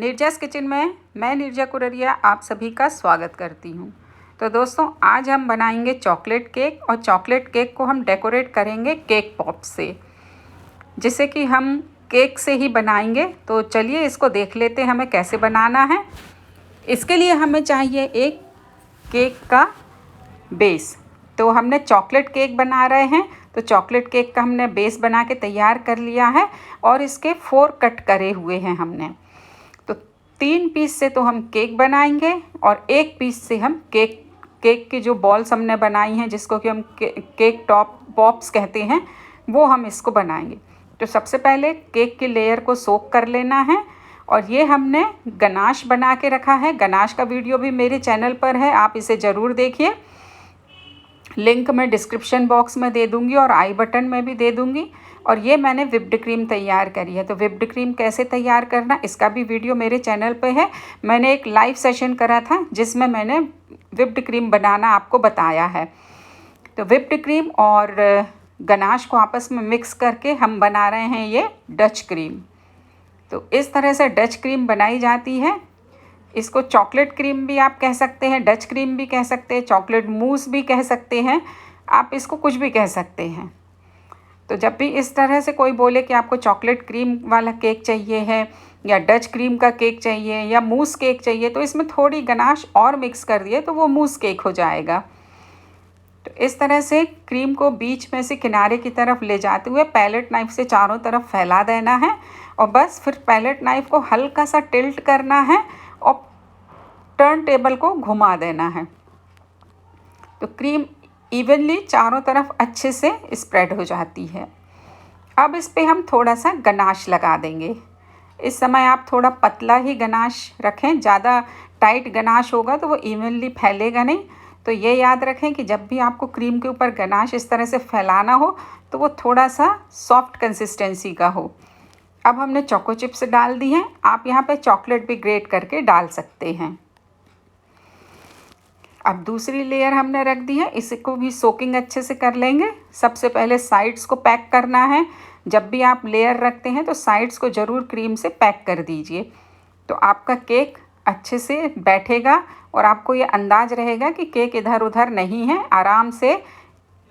निर्जास kitchen में मैं निर्जा कुररिया आप सभी का स्वागत करती हूँ। तो दोस्तों, आज हम बनाएंगे चॉकलेट केक और चॉकलेट केक को हम डेकोरेट करेंगे केक पॉप से, जिसे कि हम केक से ही बनाएंगे। तो चलिए इसको देख लेते हैं हमें कैसे बनाना है। इसके लिए हमें चाहिए एक केक का बेस। तो हमने चॉकलेट केक बना रहे हैं, तो चॉकलेट केक का हमने बेस बना के तैयार कर लिया है और इसके 4 कट करे हुए हैं हमने। तो 3 पीस से तो हम केक बनाएंगे और 1 पीस से हम केक की जो बॉल्स हमने बनाई हैं, जिसको कि हम केक टॉप पॉप्स कहते हैं, वो हम इसको बनाएंगे। तो सबसे पहले केक की लेयर को सोक कर लेना है और ये हमने गनाश बना के रखा है। गनाश का वीडियो भी मेरे चैनल पर है, आप इसे ज़रूर देखिए। लिंक मैं डिस्क्रिप्शन बॉक्स में दे दूंगी और आई बटन में भी दे दूंगी। और ये मैंने विप्ड क्रीम तैयार करी है। तो विप्ड क्रीम कैसे तैयार करना, इसका भी वीडियो मेरे चैनल पे है। मैंने एक लाइव सेशन करा था जिसमें मैंने विप्ड क्रीम बनाना आपको बताया है। तो विप्ड क्रीम और गनाश को आपस में मिक्स करके हम बना रहे हैं ये डच क्रीम। तो इस तरह से डच क्रीम बनाई जाती है। इसको चॉकलेट क्रीम भी आप कह सकते हैं, डच क्रीम भी कह सकते हैं, चॉकलेट मूस भी कह सकते हैं, आप इसको कुछ भी कह सकते हैं। तो जब भी इस तरह से कोई बोले कि आपको चॉकलेट क्रीम वाला केक चाहिए है या डच क्रीम का केक चाहिए या मूस केक चाहिए, तो इसमें थोड़ी गनाश और मिक्स कर दिए तो वो मूस केक हो जाएगा। तो इस तरह से क्रीम को बीच में से किनारे की तरफ ले जाते हुए पैलेट नाइफ से चारों तरफ फैला देना है और बस फिर पैलेट नाइफ को हल्का सा टिल्ट करना है और टर्न टेबल को घुमा देना है। तो क्रीम इवनली चारों तरफ अच्छे से स्प्रेड हो जाती है। अब इस पे हम थोड़ा सा गनाश लगा देंगे। इस समय आप थोड़ा पतला ही गनाश रखें, ज़्यादा टाइट गनाश होगा तो वो इवनली फैलेगा नहीं। तो ये याद रखें कि जब भी आपको क्रीम के ऊपर गनाश इस तरह से फैलाना हो तो वो थोड़ा सा सॉफ्ट कंसिस्टेंसी का हो। अब हमने चोको चिप्स डाल दी हैं, आप यहाँ पे चॉकलेट भी ग्रेट करके डाल सकते हैं। अब दूसरी लेयर हमने रख दी है, इसको भी सोकिंग अच्छे से कर लेंगे। सबसे पहले साइड्स को पैक करना है। जब भी आप लेयर रखते हैं तो साइड्स को ज़रूर क्रीम से पैक कर दीजिए, तो आपका केक अच्छे से बैठेगा और आपको ये अंदाज़ रहेगा कि केक इधर उधर नहीं है, आराम से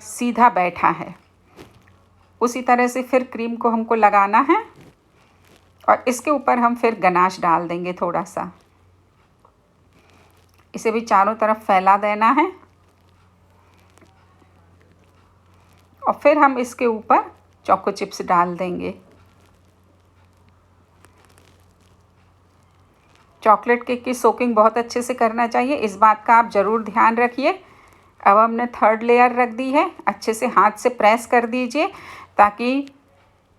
सीधा बैठा है। उसी तरह से फिर क्रीम को हमको लगाना है और इसके ऊपर हम फिर गनाश डाल देंगे थोड़ा सा। इसे भी चारों तरफ फैला देना है और फिर हम इसके ऊपर चोको चिप्स डाल देंगे। चॉकलेट केक की सोकिंग बहुत अच्छे से करना चाहिए, इस बात का आप ज़रूर ध्यान रखिए। अब हमने 3rd लेयर रख दी है, अच्छे से हाथ से प्रेस कर दीजिए ताकि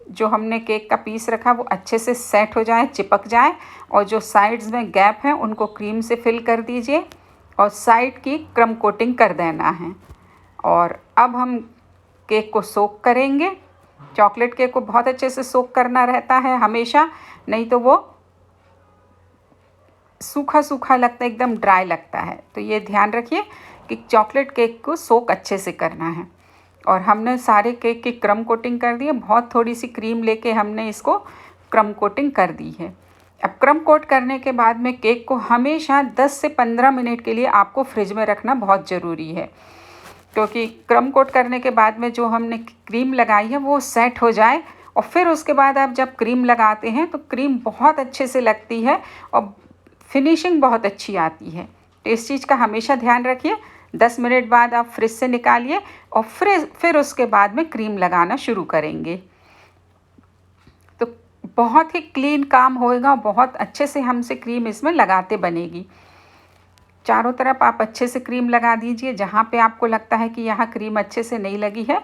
जो हमने केक का पीस रखा वो अच्छे से सेट हो जाए, चिपक जाए। और जो साइड्स में गैप हैं उनको क्रीम से फिल कर दीजिए और साइड की क्रम कोटिंग कर देना है। और अब हम केक को सोक करेंगे। चॉकलेट केक को बहुत अच्छे से सोक करना रहता है हमेशा, नहीं तो वो सूखा सूखा लगता है, एकदम ड्राई लगता है। तो ये ध्यान रखिए कि चॉकलेट केक को सोक अच्छे से करना है। और हमने सारे केक की क्रम कोटिंग कर दी है, बहुत थोड़ी सी क्रीम लेके हमने इसको क्रम कोटिंग कर दी है। अब क्रम कोट करने के बाद में केक को हमेशा 10 से 15 मिनट के लिए आपको फ्रिज में रखना बहुत ज़रूरी है, क्योंकि क्रम कोट करने के बाद में जो हमने क्रीम लगाई है वो सेट हो जाए। और फिर उसके बाद आप जब क्रीम लगाते हैं तो क्रीम बहुत अच्छे से लगती है और फिनिशिंग बहुत अच्छी आती है। तो इस चीज़ का हमेशा ध्यान रखिए। 10 मिनट बाद आप फ्रिज से निकालिए और फिर उसके बाद में क्रीम लगाना शुरू करेंगे। तो बहुत ही क्लीन काम होएगा, बहुत अच्छे से हमसे क्रीम इसमें लगाते बनेगी। चारों तरफ आप अच्छे से क्रीम लगा दीजिए। जहाँ पे आपको लगता है कि यहाँ क्रीम अच्छे से नहीं लगी है,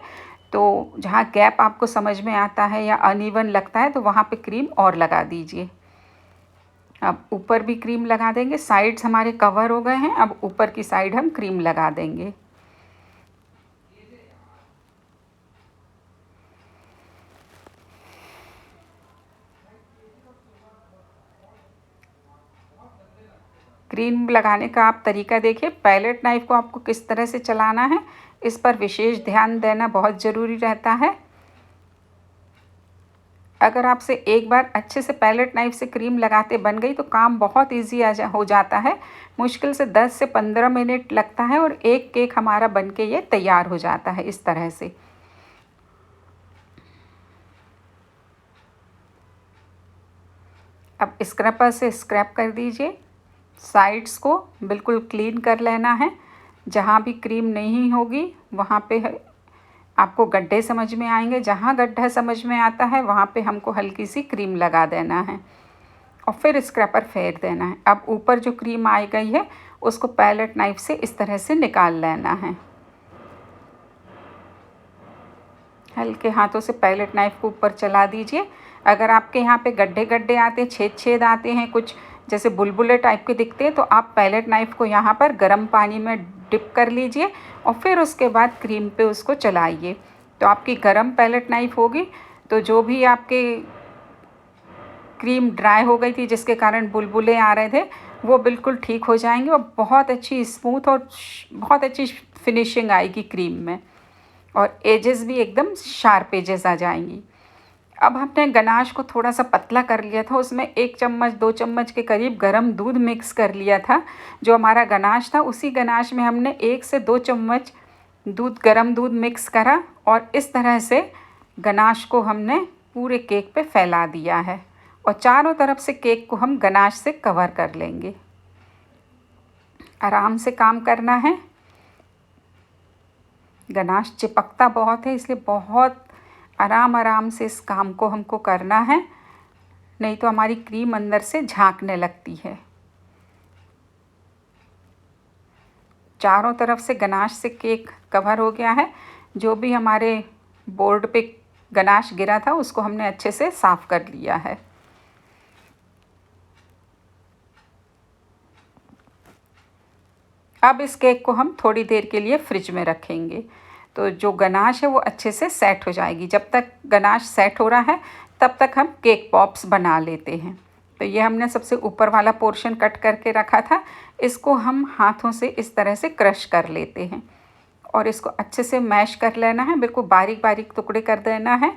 तो जहाँ गैप आपको समझ में आता है या अनइवन लगता है, तो वहाँ पे क्रीम और लगा दीजिए। अब ऊपर भी क्रीम लगा देंगे। साइड्स हमारे कवर हो गए हैं, अब ऊपर की साइड हम क्रीम लगा देंगे। क्रीम लगाने का आप तरीका देखिए। पैलेट नाइफ को आपको किस तरह से चलाना है, इस पर विशेष ध्यान देना बहुत ज़रूरी रहता है। अगर आपसे एक बार अच्छे से पैलेट नाइफ से क्रीम लगाते बन गई तो काम बहुत इजी हो जाता है। मुश्किल से 10 से 15 मिनट लगता है और एक केक हमारा बनके ये तैयार हो जाता है इस तरह से। अब स्क्रैपर से स्क्रैप कर दीजिए, साइड्स को बिल्कुल क्लीन कर लेना है। जहाँ भी क्रीम नहीं होगी वहाँ पे आपको गड्ढे समझ में आएंगे, जहाँ गड्ढा समझ में आता है वहाँ पे हमको हल्की सी क्रीम लगा देना है और फिर स्क्रैपर फेर देना है। अब ऊपर जो क्रीम आई गई है उसको पैलेट नाइफ से इस तरह से निकाल लेना है। हल्के हाथों से पैलेट नाइफ को ऊपर चला दीजिए। अगर आपके यहाँ पे गड्ढे गड्ढे आते हैं, छेद छेद आते हैं, कुछ जैसे बुलबुले टाइप के दिखते हैं, तो आप पैलेट नाइफ को यहाँ पर गर्म पानी में डिप कर लीजिए और फिर उसके बाद क्रीम पे उसको चलाइए। तो आपकी गर्म पैलेट नाइफ होगी तो जो भी आपके क्रीम ड्राई हो गई थी जिसके कारण बुलबुले आ रहे थे वो बिल्कुल ठीक हो जाएंगे और बहुत अच्छी स्मूथ और बहुत अच्छी फिनिशिंग आएगी क्रीम में और एजेस भी एकदम शार्प एजेस आ जाएंगी। अब हमने गनाश को थोड़ा सा पतला कर लिया था, उसमें 1 चम्मच 2 चम्मच के करीब गरम दूध मिक्स कर लिया था। जो हमारा गनाश था उसी गनाश में हमने 1 से 2 चम्मच गरम दूध मिक्स करा और इस तरह से गनाश को हमने पूरे केक पे फैला दिया है और चारों तरफ से केक को हम गनाश से कवर कर लेंगे। आराम से काम करना है। गनाश चिपकता बहुत है इसलिए बहुत आराम से इस काम को हमको करना है, नहीं तो हमारी क्रीम अंदर से झांकने लगती है। चारों तरफ से गनाश से केक कवर हो गया है। जो भी हमारे बोर्ड पे गनाश गिरा था उसको हमने अच्छे से साफ़ कर लिया है। अब इस केक को हम थोड़ी देर के लिए फ्रिज में रखेंगे तो जो गनाश है वो अच्छे से सेट हो जाएगी। जब तक गनाश सेट हो रहा है तब तक हम केक पॉप्स बना लेते हैं। तो ये हमने सबसे ऊपर वाला पोर्शन कट करके रखा था, इसको हम हाथों से इस तरह से क्रश कर लेते हैं और इसको अच्छे से मैश कर लेना है, बिल्कुल बारीक बारीक टुकड़े कर देना है।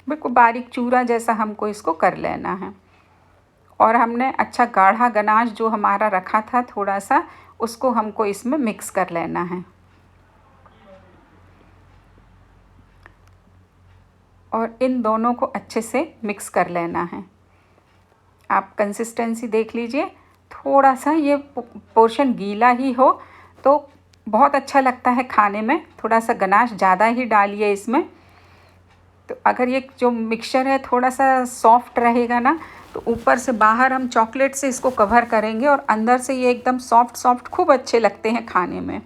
बिल्कुल बारीक चूरा जैसा हमको इसको कर लेना है और हमने अच्छा गाढ़ा गनाश जो हमारा रखा था थोड़ा सा, उसको हमको इसमें मिक्स कर लेना है और इन दोनों को अच्छे से मिक्स कर लेना है। आप कंसिस्टेंसी देख लीजिए, थोड़ा सा ये पोर्शन गीला ही हो तो बहुत अच्छा लगता है खाने में। थोड़ा सा गनाश ज़्यादा ही डालिए इसमें। तो अगर ये जो मिक्सचर है थोड़ा सा सॉफ्ट रहेगा ना तो ऊपर से बाहर हम चॉकलेट से इसको कवर करेंगे और अंदर से ये एकदम सॉफ्ट खूब अच्छे लगते हैं खाने में।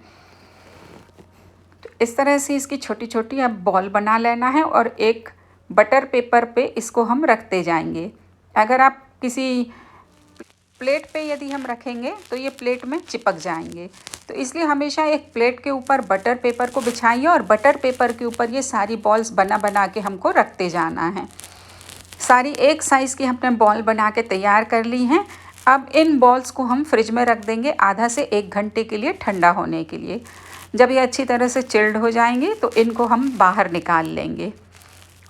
तो इस तरह से इसकी छोटी छोटी अब बॉल बना लेना है और एक बटर पेपर पे इसको हम रखते जाएंगे। अगर आप किसी प्लेट पे यदि हम रखेंगे तो ये प्लेट में चिपक जाएंगे, तो इसलिए हमेशा एक प्लेट के ऊपर बटर पेपर को बिछाइए और बटर पेपर के ऊपर ये सारी बॉल्स बना के हमको रखते जाना है। सारी एक साइज़ की हमने बॉल बना के तैयार कर ली हैं। अब इन बॉल्स को हम फ्रिज में रख देंगे आधा से 1 घंटे के लिए ठंडा होने के लिए। जब ये अच्छी तरह से चिल्ड हो जाएंगे तो इनको हम बाहर निकाल लेंगे।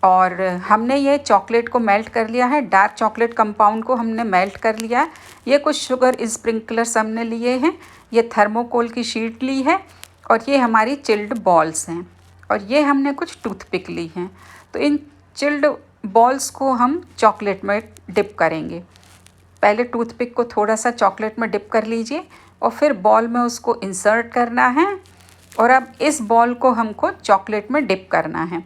और हमने ये चॉकलेट को मेल्ट कर लिया है, डार्क चॉकलेट कंपाउंड को हमने मेल्ट कर लिया है। ये कुछ शुगर स्प्रिंकलर्स हमने लिए हैं, ये थर्मोकोल की शीट ली है और ये हमारी चिल्ड बॉल्स हैं और ये हमने कुछ टूथपिक ली हैं। तो इन चिल्ड बॉल्स को हम चॉकलेट में डिप करेंगे। पहले टूथपिक को थोड़ा सा चॉकलेट में डिप कर लीजिए और फिर बॉल में उसको इंसर्ट करना है और अब इस बॉल को हमको चॉकलेट में डिप करना है।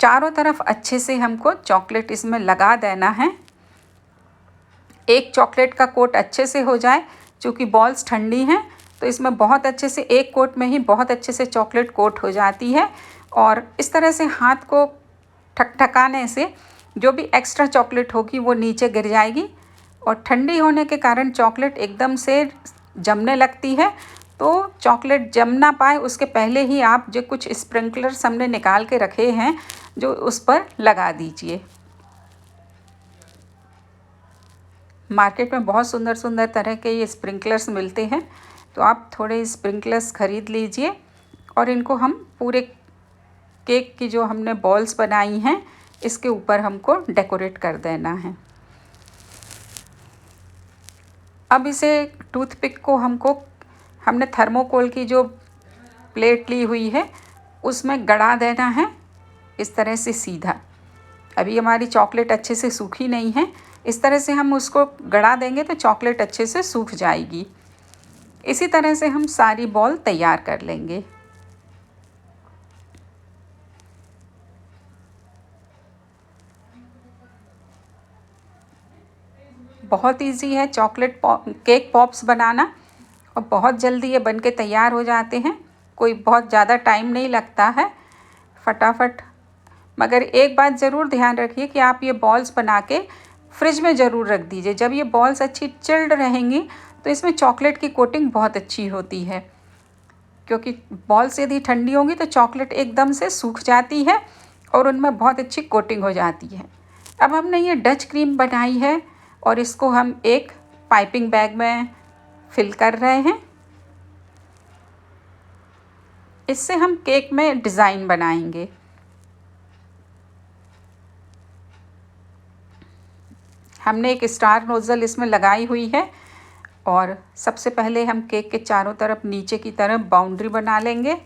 चारों तरफ अच्छे से हमको चॉकलेट इसमें लगा देना है। एक चॉकलेट का कोट अच्छे से हो जाए, चूँकि बॉल्स ठंडी हैं तो इसमें बहुत अच्छे से एक कोट में ही बहुत अच्छे से चॉकलेट कोट हो जाती है और इस तरह से हाथ को ठकठकाने से जो भी एक्स्ट्रा चॉकलेट होगी वो नीचे गिर जाएगी और ठंडी होने के कारण चॉकलेट एकदम से जमने लगती है। तो चॉकलेट जम ना पाए उसके पहले ही आप जो कुछ स्प्रिंकलर्स हमने निकाल के रखे हैं जो उस पर लगा दीजिए। मार्केट में बहुत सुंदर सुंदर तरह के ये स्प्रिंकलर्स मिलते हैं, तो आप थोड़े स्प्रिंकलर्स ख़रीद लीजिए और इनको हम पूरे केक की जो हमने बॉल्स बनाई हैं इसके ऊपर हमको डेकोरेट कर देना है। अब इसे टूथपिक को हमने थर्मोकोल की जो प्लेट ली हुई है उसमें गड़ा देना है इस तरह से सीधा। अभी हमारी चॉकलेट अच्छे से सूखी नहीं है, इस तरह से हम उसको गड़ा देंगे तो चॉकलेट अच्छे से सूख जाएगी। इसी तरह से हम सारी बॉल तैयार कर लेंगे। बहुत इजी है चॉकलेट केक पॉप्स बनाना और बहुत जल्दी ये बनके तैयार हो जाते हैं। कोई बहुत ज़्यादा टाइम नहीं लगता है, फटाफट। मगर एक बात ज़रूर ध्यान रखिए कि आप ये बॉल्स बना के फ्रिज में ज़रूर रख दीजिए। जब ये बॉल्स अच्छी चिल्ड रहेंगी तो इसमें चॉकलेट की कोटिंग बहुत अच्छी होती है, क्योंकि बॉल्स यदि ठंडी होंगी तो चॉकलेट एकदम से सूख जाती है और उनमें बहुत अच्छी कोटिंग हो जाती है। अब हमने ये डच क्रीम बनाई है और इसको हम एक पाइपिंग बैग में फिल कर रहे हैं। इससे हम केक में डिज़ाइन बनाएंगे। हमने एक स्टार नोज़ल इसमें लगाई हुई है और सबसे पहले हम केक के चारों तरफ नीचे की तरफ बाउंड्री बना लेंगे।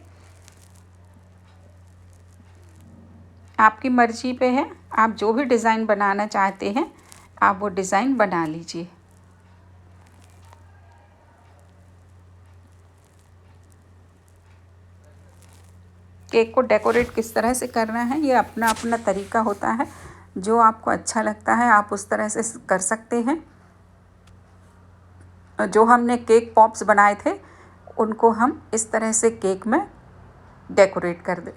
आपकी मर्ज़ी पे है, आप जो भी डिज़ाइन बनाना चाहते हैं आप वो डिज़ाइन बना लीजिए। केक को डेकोरेट किस तरह से करना है ये अपना अपना तरीका होता है, जो आपको अच्छा लगता है आप उस तरह से कर सकते हैं। जो हमने केक पॉप्स बनाए थे उनको हम इस तरह से केक में डेकोरेट कर दें।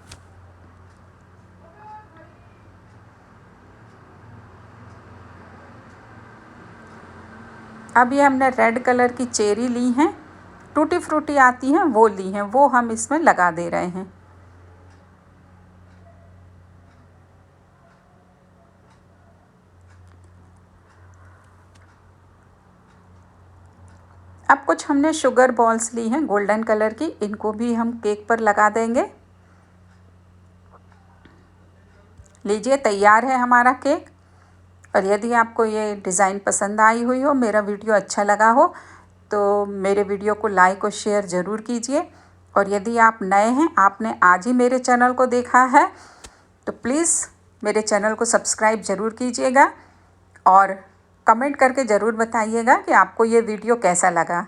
अब ये हमने रेड कलर की चेरी ली हैं, टूटी फ्रूटी आती हैं वो ली हैं, वो हम इसमें लगा दे रहे हैं। अब कुछ हमने शुगर बॉल्स ली हैं गोल्डन कलर की, इनको भी हम केक पर लगा देंगे। लीजिए तैयार है हमारा केक। और यदि आपको ये डिज़ाइन पसंद आई हुई हो, मेरा वीडियो अच्छा लगा हो तो मेरे वीडियो को लाइक और शेयर ज़रूर कीजिए। और यदि आप नए हैं, आपने आज ही मेरे चैनल को देखा है तो प्लीज़ मेरे चैनल को सब्सक्राइब ज़रूर कीजिएगा और कमेंट करके ज़रूर बताइएगा कि आपको ये वीडियो कैसा लगा।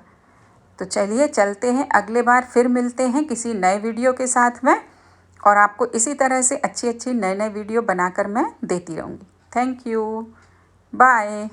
तो चलिए चलते हैं, अगले बार फिर मिलते हैं किसी नए वीडियो के साथ में और आपको इसी तरह से अच्छी अच्छी नए नए वीडियो बनाकर मैं देती रहूँगी। Thank you, bye.